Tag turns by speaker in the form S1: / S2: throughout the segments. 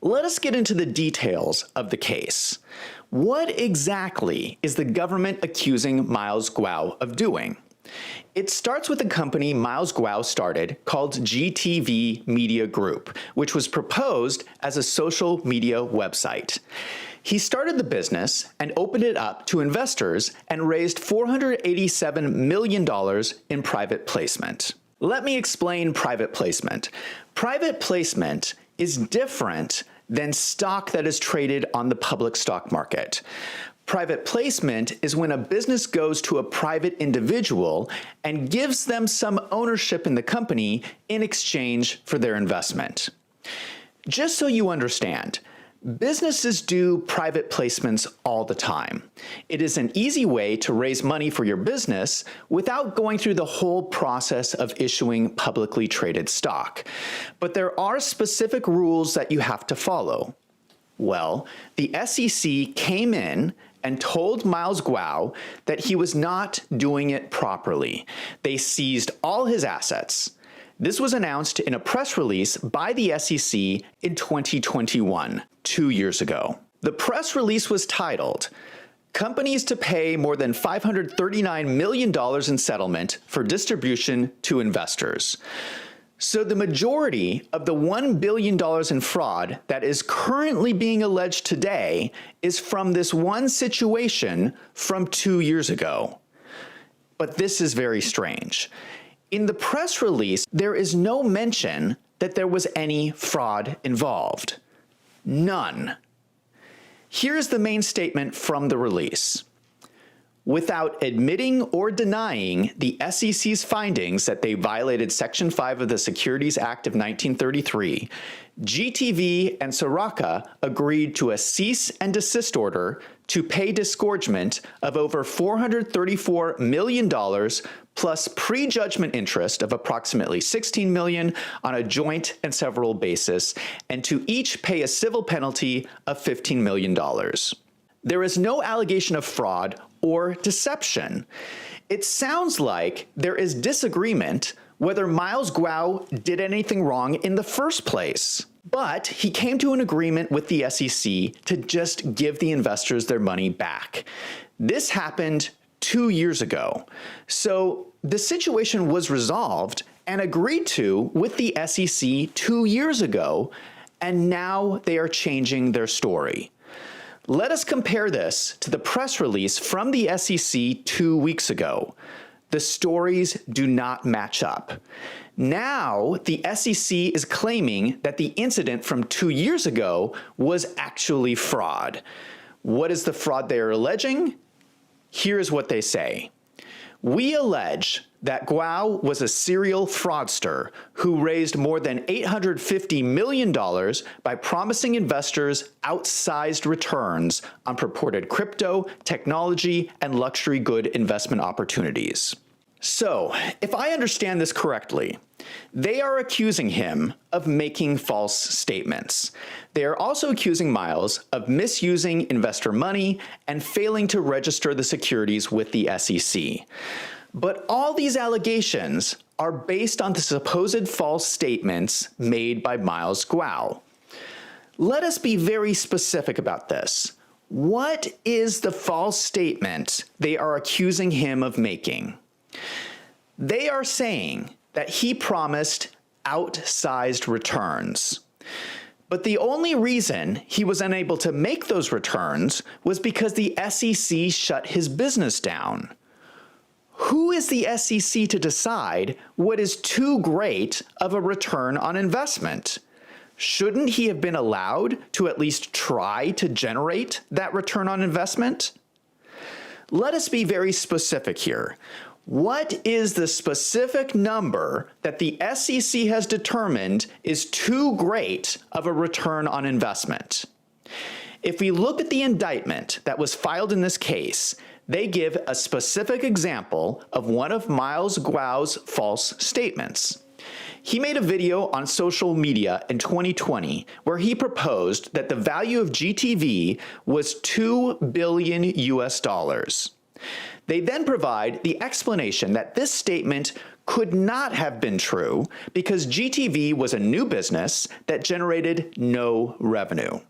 S1: Let us get into the details of the case. What exactly is the government accusing Miles Guo of doing? It starts with a company Miles Guo started called GTV Media Group, which was proposed as a social media website. He started the business and opened it up to investors and raised $487 million in private placement. Let me explain private placement. Private placement is different than stock that is traded on the public stock market. Private placement is when a business goes to a private individual and gives them some ownership in the company in exchange for their investment. Just so you understand, businesses do private placements all the time. It is an easy way to raise money for your business without going through the whole process of issuing publicly traded stock. But there are specific rules that you have to follow. Well, the SEC came in and told Miles Guo that he was not doing it properly. They seized all his assets. This was announced in a press release by the SEC in 2021, 2 years ago. The press release was titled, "Companies to Pay More Than $539 Million in Settlement for Distribution to Investors." So the majority of the $1 billion in fraud that is currently being alleged today is from this one situation from 2 years ago. But this is very strange. In the press release, there is no mention that there was any fraud involved. None. Here's the main statement from the release. Without admitting or denying the SEC's findings that they violated Section 5 of the Securities Act of 1933, GTV and Soraka agreed to a cease and desist order to pay disgorgement of over $434 million plus prejudgment interest of approximately $16 million on a joint and several basis, and to each pay a civil penalty of $15 million. There is no allegation of fraud or deception. It sounds like there is disagreement whether Miles Guo did anything wrong in the first place. But he came to an agreement with the SEC to just give the investors their money back. This happened 2 years ago. So the situation was resolved and agreed to with the SEC 2 years ago, and now they are changing their story. Let us compare this to the press release from the SEC 2 weeks ago. The stories do not match up. Now, the SEC is claiming that the incident from 2 years ago was actually fraud. What is the fraud they are alleging? Here's what they say. We allege that Guo was a serial fraudster who raised more than $850 million by promising investors outsized returns on purported crypto, technology, and luxury good investment opportunities. So, if I understand this correctly, they are accusing him of making false statements. They are also accusing Miles of misusing investor money and failing to register the securities with the SEC. But all these allegations are based on the supposed false statements made by Miles Guo. Let us be very specific about this. What is the false statement they are accusing him of making? They are saying that he promised outsized returns. But the only reason he was unable to make those returns was because the SEC shut his business down. Who is the SEC to decide what is too great of a return on investment? Shouldn't he have been allowed to at least try to generate that return on investment? Let us be very specific here. What is the specific number that the SEC has determined is too great of a return on investment? If we look at the indictment that was filed in this case, they give a specific example of one of Miles Guo's false statements. He made a video on social media in 2020 where he proposed that the value of GTV was $2 billion US. They then provide the explanation that this statement could not have been true because GTV was a new business that generated no revenue.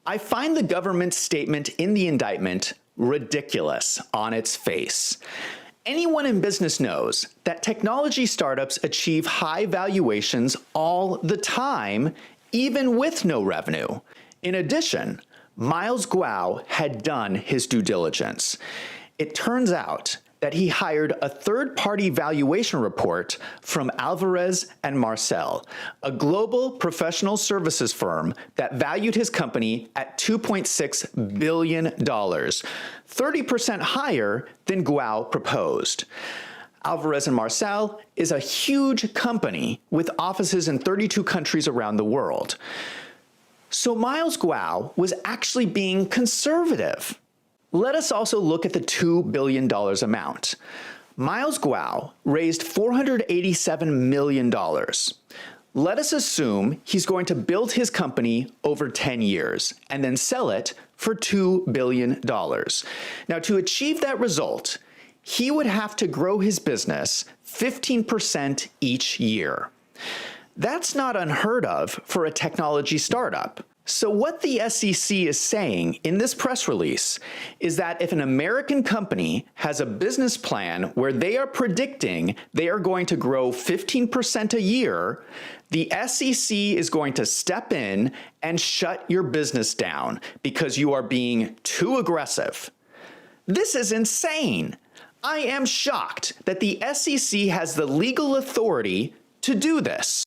S1: I find the government's statement in the indictment ridiculous on its face. Anyone in business knows that technology startups achieve high valuations all the time, even with no revenue. In addition, Miles Guo had done his due diligence. It turns out that he hired a third-party valuation report from Alvarez and Marcel, a global professional services firm that valued his company at $2.6 billion, 30% higher than Guo proposed. Alvarez and Marcel is a huge company with offices in 32 countries around the world. So Miles Guo was actually being conservative. Let us also look at the $2 billion amount. Miles Guo raised $487 million. Let us assume he's going to build his company over 10 years and then sell it for $2 billion. Now, to achieve that result, he would have to grow his business 15% each year. That's not unheard of for a technology startup. So what the SEC is saying in this press release is that if an American company has a business plan where they are predicting they are going to grow 15% a year, the SEC is going to step in and shut your business down because you are being too aggressive. This is insane. I am shocked that the SEC has the legal authority to do this.